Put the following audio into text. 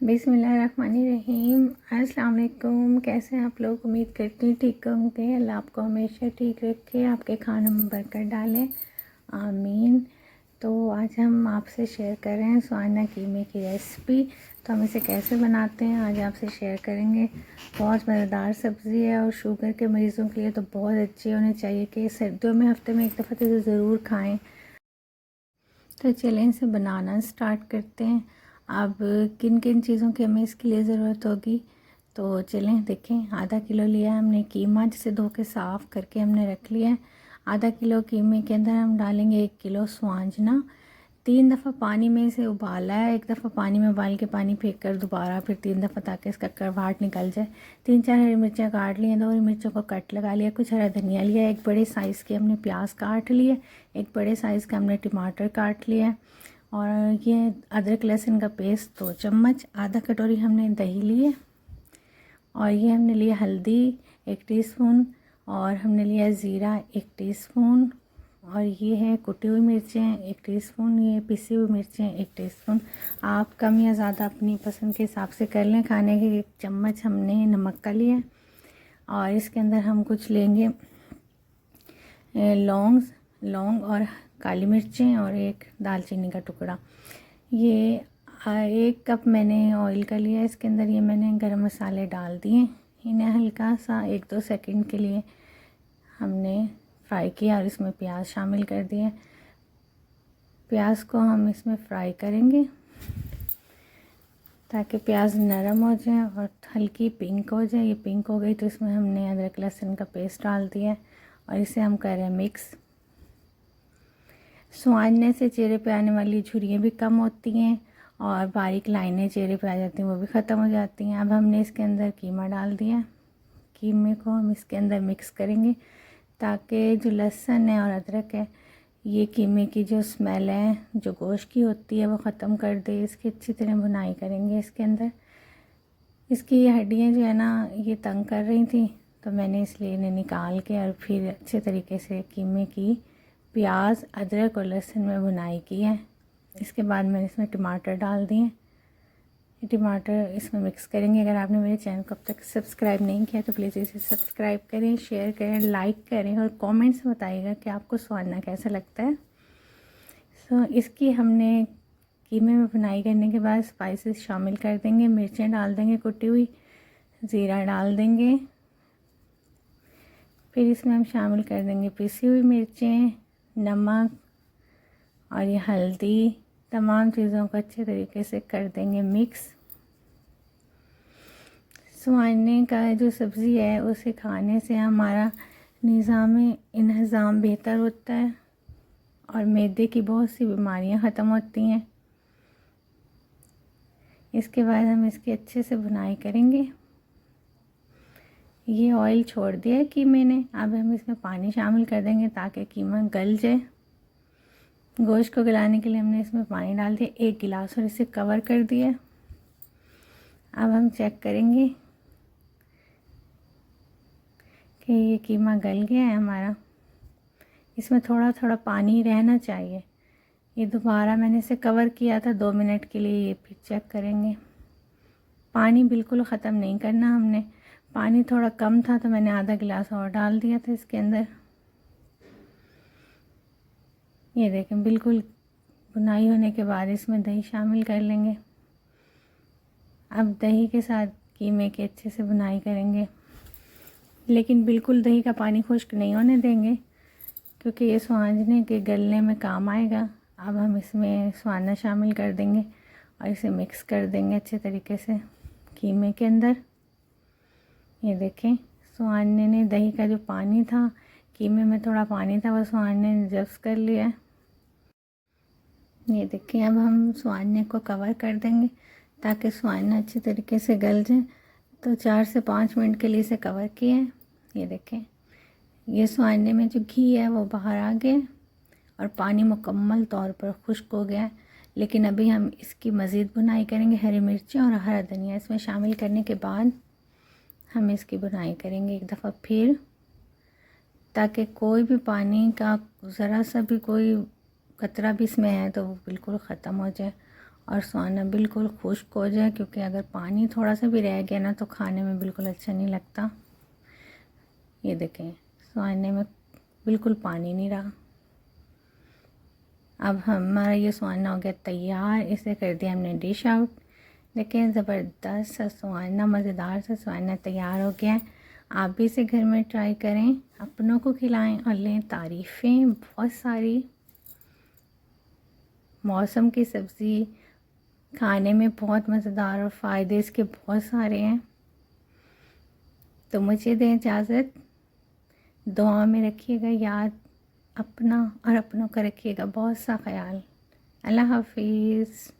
बिस्मिल्लाहिर्रहमानिर्रहीम। अस्सलाम वालेकुम। कैसे हैं आप लोग? उम्मीद करती हूँ ठीक होंगे। अल्लाह आपको हमेशा ठीक रखे, आपके खानों में बरकत डालें, आमीन। तो आज हम आपसे शेयर कर रहे हैं स्वाना कीमे की रेसिपी। तो हम इसे कैसे बनाते हैं आज आपसे शेयर करेंगे। बहुत मज़ेदार सब्ज़ी है और शुगर के मरीज़ों के लिए तो बहुत अच्छी होनी चाहिए कि सर्दियों में हफ्ते में एक दफ़ा तो ज़रूर खाएँ। तो चलें इसे बनाना स्टार्ट करते हैं। अब किन किन चीज़ों की हमें इसके लिए ज़रूरत होगी तो चलें देखें। आधा किलो लिया है हमने कीमा, जिसे धो के साफ़ करके हमने रख लिया है। आधा किलो कीमे के अंदर हम डालेंगे 1 किलो स्वांजना। 3 दफ़ा पानी में इसे उबाला है। एक दफ़ा पानी में उबाल के पानी फेंक कर दोबारा फिर 3 दफ़ा, ताकि इसका कड़वाहट निकल जाए। 3-4 हरी मिर्चियाँ काट ली हैं, 2 हरी मिर्चों को कट लगा लिया, कुछ हरा धनिया लिया, एक बड़े साइज़ के हमने प्याज काट लिए, एक बड़े साइज़ का हमने टमाटर काट लिया, और ये अदरक लहसुन का पेस्ट 2 चम्मच, आधा कटोरी हमने दही लिए, और ये हमने लिया हल्दी 1 टीस्पून, और हमने लिया ज़ीरा 1 टीस्पून, और ये है कुटी हुई मिर्चें 1 टीस्पून, ये पिसी हुई मिर्चें 1 टीस्पून। आप कम या ज़्यादा अपनी पसंद के हिसाब से कर लें। खाने के 1 चम्मच हमने नमक का लिया, और इसके अंदर हम कुछ लेंगे लौंग और काली मिर्चें, और 1 दालचीनी का टुकड़ा। ये 1 कप मैंने ऑयल का लिया। इसके अंदर ये मैंने गरम मसाले डाल दिए, इन्हें हल्का सा 1-2 सेकंड के लिए हमने फ्राई किया, और इसमें प्याज शामिल कर दिए। प्याज को हम इसमें फ्राई करेंगे ताकि प्याज नरम हो जाए और हल्की पिंक हो जाए। ये पिंक हो गई तो इसमें हमने अदरक लहसुन का पेस्ट डाल दिया, और इसे हम कर रहे हैं मिक्स। स्वादने से चेहरे पे आने वाली झुर्रियाँ भी कम होती हैं, और बारीक लाइनें चेहरे पे आ जाती हैं, वो भी ख़त्म हो जाती हैं। अब हमने इसके अंदर कीमा डाल दिया। कीमे को हम इसके अंदर मिक्स करेंगे, ताकि जो लहसुन है और अदरक है, ये कीमे की जो स्मेल है, जो गोश्त की होती है, वो ख़त्म कर दे। इसकी अच्छी तरह भुनाई करेंगे इसके अंदर। इसकी ये हड्डियाँ जो है ना, ये तंग कर रही थी, तो मैंने इसलिए इन्हें निकाल के और फिर अच्छे तरीके से कीमे की प्याज, अदरक और लहसुन में भुनाई की है। इसके बाद मैंने इसमें टमाटर डाल दिए। टमाटर इसमें मिक्स करेंगे। अगर आपने मेरे चैनल को अब तक सब्सक्राइब नहीं किया तो प्लीज़ इसे सब्सक्राइब करें, शेयर करें, लाइक करें, और कमेंट्स में बताइएगा कि आपको स्वादना कैसा लगता है। सो इसकी हमने कीमे में भुनाई करने के बाद स्पाइसेस शामिल कर देंगे। मिर्चें डाल देंगे कुटी हुई, ज़ीरा डाल देंगे, फिर इसमें हम शामिल कर देंगे पिसी हुई मिर्चें, नमक, और ये हल्दी। तमाम चीज़ों को अच्छे तरीके से कर देंगे मिक्स। स्वाने का जो सब्ज़ी है उसे खाने से हमारा निज़ाम इंहज़ाम बेहतर होता है, और मैदे की बहुत सी बीमारियां ख़त्म होती हैं। इसके बाद हम इसकी अच्छे से भुनाई करेंगे। ये ऑयल छोड़ दिया है कीमे ने। अब हम इसमें पानी शामिल कर देंगे ताकि कीमा गल जाए। गोश्त को गलाने के लिए हमने इसमें पानी डाल दिया 1 गिलास, और इसे कवर कर दिया। अब हम चेक करेंगे कि ये कीमा गल गया है हमारा। इसमें थोड़ा थोड़ा पानी रहना चाहिए। ये दोबारा मैंने इसे कवर किया था 2 मिनट के लिए, ये फिर चेक करेंगे। पानी बिल्कुल ख़त्म नहीं करना हमने। पानी थोड़ा कम था तो मैंने आधा गिलास और डाल दिया था इसके अंदर। ये देखें, बिल्कुल भुनाई होने के बाद इसमें दही शामिल कर लेंगे। अब दही के साथ कीमे की अच्छे से भुनाई करेंगे, लेकिन बिल्कुल दही का पानी खुश्क नहीं होने देंगे, क्योंकि ये स्वांजने के गलने में काम आएगा। अब हम इसमें स्वाना शामिल कर देंगे, और इसे मिक्स कर देंगे अच्छे तरीके से कीमे के अंदर। ये देखें, स्वाने ने दही का जो पानी था, कीमे में थोड़ा पानी था, वो स्वाने ने जब्स कर लिया। ये देखें, अब हम स्वाने को कवर कर देंगे ताकि स्वाना अच्छे तरीके से गल जाए। तो 4 से 5 मिनट के लिए इसे कवर किए हैं। ये देखें, ये स्वाने में जो घी है वो बाहर आ गया, और पानी मुकम्मल तौर पर खुश्क हो गया है। लेकिन अभी हम इसकी मज़ीद भुनाई करेंगे। हरी मिर्चें और हरा धनिया इसमें शामिल करने के बाद हम इसकी भुनाई करेंगे एक दफ़ा फिर, ताकि कोई भी पानी का ज़रा सा भी कोई कतरा भी इसमें है तो वो बिल्कुल ख़त्म हो जाए, और स्वाना बिल्कुल खुश्क हो जाए, क्योंकि अगर पानी थोड़ा सा भी रह गया ना तो खाने में बिल्कुल अच्छा नहीं लगता। ये देखें, स्वाने में बिल्कुल पानी नहीं रहा। अब हमारा ये स्वाना हो गया तैयार, इसे कर दिया हमने डिश आउट। देखें, ज़बरदस्त सा स्वाना, मज़ेदार सा स्वाना तैयार हो गया है। आप भी इसे घर में ट्राई करें, अपनों को खिलाएं और लें तारीफ़ें बहुत सारी। मौसम की सब्ज़ी खाने में बहुत मज़ेदार और फ़ायदे इसके बहुत सारे हैं। तो मुझे दें इजाज़त, दुआ में रखिएगा याद अपना और अपनों का रखिएगा बहुत सा ख्याल। अल्लाह हाफिज़।